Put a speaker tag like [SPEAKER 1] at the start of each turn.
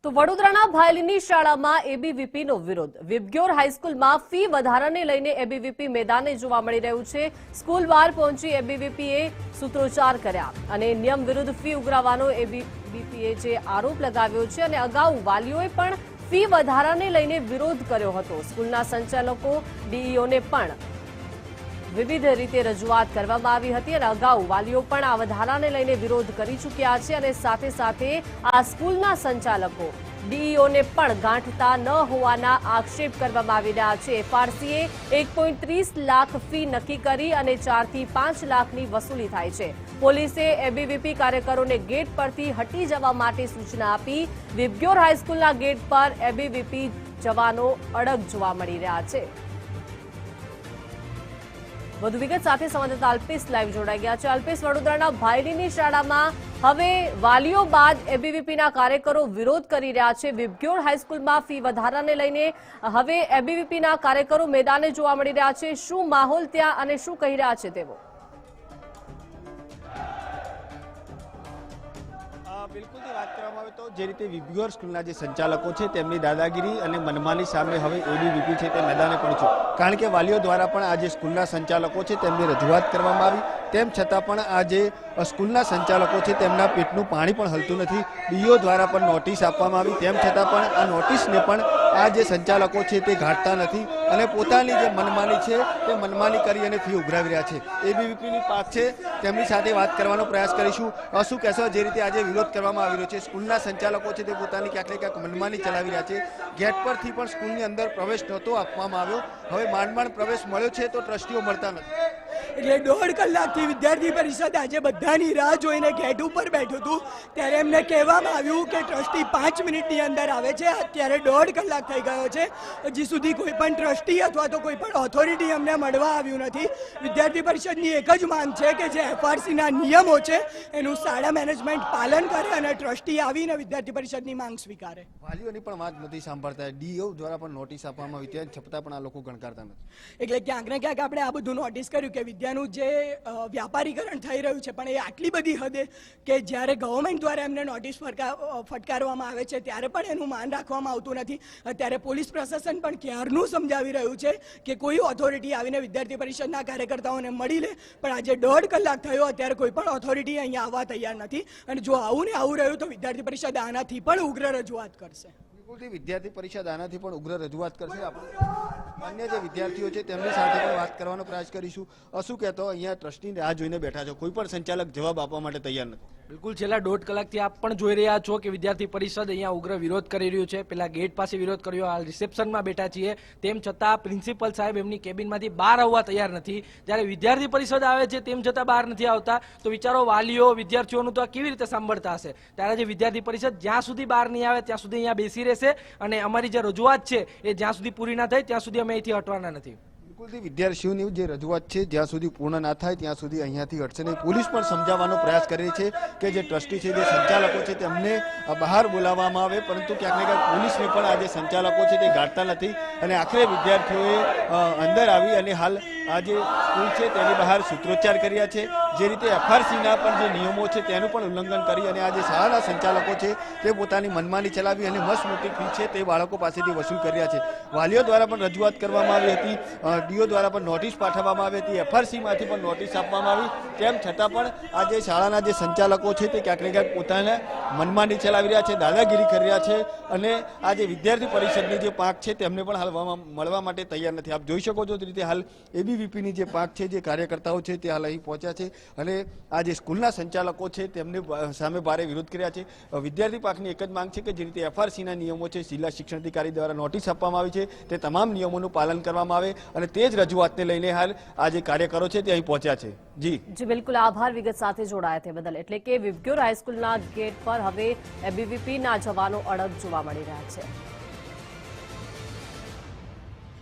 [SPEAKER 1] તો વડોદરાના ભાયલીની શાળામાં એબીવીપીનો વિરોધ। વિબગ્યોર હાઈસ્કૂલમાં ફી વધારાને લઈને એબીવીપી મેદાને જોવા મળી રહ્યું છે। સ્કૂલ બહાર પહોંચી એબીવીપીએ સૂત્રોચ્ચાર કર્યા અને નિયમ વિરુદ્ધ ફી ઉઘરાવવાનો એબીવીપીએ જે આરોપ લગાવ્યો છે અને અગાઉ વાલીઓએ પણ ફી વધારાને લઈને વિરોધ કર્યો હતો। સ્કૂલના સંચાલકો ડીઈઓને પણ વિવિધ રીતે રજૂઆત કરવામાં આવી હતી અને અગાઉ વાલીઓ પણ આ વધારાને લઈને વિરોધ કરી ચૂક્યા છે અને સાથે સાથે આ સ્કૂલના સંચાલકો ડીઈઓને પણ ગાંઠતા ન હોવાના આક્ષેપ કરવામાં આવી રહ્યા છે। એફઆરસીએ 1.30 લાખ ફી નક્કી કરી અને 4 થી 5 લાખની વસૂલી થાય છે। પોલીસે એબીવીપી કાર્યકરોને ગેટ પરથી હટી જવા માટે સૂચના આપી। વિબગ્યોર હાઈસ્કૂલના ગેટ પર એબીવીપી જવાનો અડગ જોવા મળી રહ્યા છે। વધુ વિગત સાથે સંવાદદાતા અલ્પેશ લાઈવ જોડાઈ ગયા છે। અલ્પેશ, વડોદરાના ભાયલીની શાળામાં હવે વાલીઓ બાદ એબીવીપીના કાર્યકરો વિરોધ કરી રહ્યા છે। વિબગ્યોર હાઈસ્કૂલમાં ફી વધારાને લઈને હવે એબીવીપીના કાર્યકરો મેદાને જોવા મળી રહ્યા છે। શું માહોલ ત્યાં અને શું કહી રહ્યા છે તેઓ?
[SPEAKER 2] બિલકુલથી વાત કરવામાં આવે તો જે રીતે વિબગ્યોર સ્કૂલના જે સંચાલકો છે તેમની દાદાગીરી અને મનમાની સામે હવે એબીવીપી છે તે મેદાને પહોંચ્યું, કારણ કે વાલીઓ દ્વારા પણ આ જે સ્કૂલના સંચાલકો છે તેમની રજૂઆત કરવામાં આવી। તેમ છતાં પણ આ જે સ્કૂલના સંચાલકો છે તેમના પેટનું પાણી પણ હલતું નથી। ડીઈઓ દ્વારા પણ નોટિસ આપવામાં આવી, તેમ છતાં પણ આ નોટિસને પણ આ જે સંચાલકો છે તે ગાંઠતા નથી અને પોતાની જે મનમાની છે તે મનમાની કરી અને ફી ઉઘરાવી રહ્યા છે। એબીવીપીની પાક છે તેમની સાથે વાત કરવાનો પ્રયાસ કરીશું। શું કહેશો, જે રીતે આજે વિરોધ કરવામાં આવી રહ્યો છે, સ્કૂલના સંચાલકો છે તે પોતાની ક્યાંક ને ક્યાંક મનમાની ચલાવી રહ્યા છે। ગેટ પરથી પણ સ્કૂલની અંદર પ્રવેશ નહોતો આપવામાં આવ્યો, હવે માંડ પ્રવેશ મળ્યો છે તો ટ્રસ્ટીઓ મળતા નથી।
[SPEAKER 3] એટલે 1.5 કલાકથી વિદ્યાર્થી પરિષદ આજે બધાની રાહ જોઈને ગેટ ઉપર બેઠું હતું, ત્યારે એમને કહેવામાં આવ્યું કે ટ્રસ્ટી 5 મિનિટની અંદર આવે છે। અત્યારે 1.5 કલાક થઈ ગયો છે, હજી સુધી કોઈ પણ ટ્રસ્ટી અથવા તો કોઈ પણ ઓથોરિટી અમને મળવા આવ્યું નથી। વિદ્યાર્થી પરિષદની એક જ માંગ છે કે જે એફઆરસીના નિયમો છે એનું શાળા મેનેજમેન્ટ પાલન કરે અને ટ્રસ્ટી આવીને વિદ્યાર્થી પરિષદની માંગ સ્વીકારે।
[SPEAKER 2] વાલીઓની પણ વાત નથી સાંભળતા, ડીઈઓ દ્વારા પણ નોટિસ આપવામાં આવી, તેમ છતાં પણ આ લોકો ગણકારતા નથી।
[SPEAKER 3] એટલે ક્યાંક ને ક્યાંક આપણે આ બધું નોટિસ કર્યું કે વિદ્યાનું જે વ્યાપારીકરણ થઈ રહ્યું છે, પણ એ આટલી બધી હદે કે જ્યારે ગવર્મેન્ટ દ્વારા એમને નોટિસ ફટકારવામાં આવે છે ત્યારે પણ એનું માન રાખવામાં આવતું નથી। અત્યારે પોલીસ પ્રશાસન પણ ક્યારનું સમજાવી રહ્યું છે કે કોઈ ઓથોરિટી આવીને વિદ્યાર્થી પરિષદના કાર્યકર્તાઓને મળી લે, પણ આજે 1.5 કલાક થયો, અત્યારે કોઈ પણ ઓથોરિટી અહીંયા આવવા તૈયાર નથી અને જો આવું ને આવું રહ્યું તો વિદ્યાર્થી પરિષદ આનાથી પણ ઉગ્ર રજૂઆત કરશે।
[SPEAKER 2] વિદ્યાર્થી પરિષદ આનાથી પણ ઉગ્ર રજૂઆત કરશે। આપણે અન્ય જે વિદ્યાર્થીઓ છે તેમની સાથે પણ વાત કરવાનો પ્રયાસ કરીશું। શું કહેતો, અહીંયા ટ્રસ્ટીની રાહ જોઈને બેઠા છો, કોઈ પણ સંચાલક જવાબ આપવા માટે તૈયાર નથી?
[SPEAKER 4] બિલકુલ, છેલ્લા 1.5 કલાકથી આપ પણ જોઈ રહ્યા છો કે વિદ્યાર્થી પરિષદ અહીંયા ઉગ્ર વિરોધ કરી રહ્યું છે। પેલા ગેટ પાસે વિરોધ કર્યો, હાલ રિસેપ્શનમાં બેઠા છીએ, તેમ છતાં પ્રિન્સિપલ સાહેબ એમની કેબિનમાંથી બહાર આવવા તૈયાર નથી। જ્યારે વિદ્યાર્થી પરિષદ આવે છે તેમ છતાં બહાર નથી આવતા, તો વિચારો વાલીઓ વિદ્યાર્થીઓનું તો આ કેવી રીતે સાંભળતા હશે। ત્યારે જે વિદ્યાર્થી પરિષદ જ્યાં સુધી બહાર નહીં આવે ત્યાં સુધી અહીંયા બેસી રહેશે અને અમારી જે રજૂઆત છે એ જ્યાં સુધી પૂરી ના થાય ત્યાં સુધી અમે અહીંથી હટવાના નથી।
[SPEAKER 2] બિલકુલથી વિદ્યાર્થીઓની જે રજૂઆત છે જ્યાં સુધી પૂર્ણ ના થાય ત્યાં સુધી અહીંયાથી હટશે નહીં। પોલીસ પણ સમજાવવાનો પ્રયાસ કરી છે કે જે ટ્રસ્ટી છે, જે સંચાલકો છે તેમને બહાર બોલાવવામાં આવે, પરંતુ ક્યાંક ને ક્યાંક પોલીસને પણ આ જે સંચાલકો છે તે ગાંઠતા નથી અને આખરે વિદ્યાર્થીઓએ અંદર આવી અને હાલ આ જે સ્કૂલ છે તેની બહાર સૂત્રોચ્ચાર કર્યા છે। જે રીતે એફઆરસીના પણ જે નિયમો છે તેનું પણ ઉલ્લંઘન કરી અને આ જે શાળાના સંચાલકો છે તે પોતાની મનમાની ચલાવી અને મસ્ત મોટી ફી છે તે બાળકો પાસેથી વસૂલ કર્યા છે। વાલીઓ દ્વારા પણ રજૂઆત કરવામાં આવી હતી, ડીઓ દ્વારા પણ નોટિસ પાઠવવામાં આવી હતી, એફઆરસીમાંથી પણ નોટિસ આપવામાં આવી, તેમ છતાં પણ આ જે શાળાના જે સંચાલકો છે તે ક્યાંક ને ક્યાંક પોતાના મનમાની ચલાવી રહ્યા છે, દાદાગીરી કરી રહ્યા છે અને આ જે વિદ્યાર્થી પરિષદની જે પાંખ છે તેમને પણ હાલ મળવા માટે તૈયાર નથી। આપ જોઈ શકો છો તે રીતે હાલ એબીવીપીની જે પાંખ છે, જે કાર્યકર્તાઓ છે તે હાલ અહીં પહોંચ્યા છે અને આ જે સ્કૂલના સંચાલકો છે તેમને સામે ભારે વિરોધ કર્યા છે। વિદ્યાર્થી પાંખની એક જ માંગ છે કે જે રીતે એફઆરસીના નિયમો છે, જિલ્લા શિક્ષણ અધિકારી દ્વારા નોટિસ આપવામાં આવી છે તે તમામ નિયમોનું પાલન કરવામાં આવે અને તે જ રજૂઆતને લઈને હાલ આ જે કાર્યકરો છે તે અહીં પહોંચ્યા છે। જી
[SPEAKER 1] બિલકુલ, આભાર વિગત સાથે જોડાયા તે બદલ। એટલે કે વિબગ્યોર હાઈસ્કૂલના ગેટ પર હવે એબીવીપીના જવાનો અડગ જોવા મળી રહ્યા છે।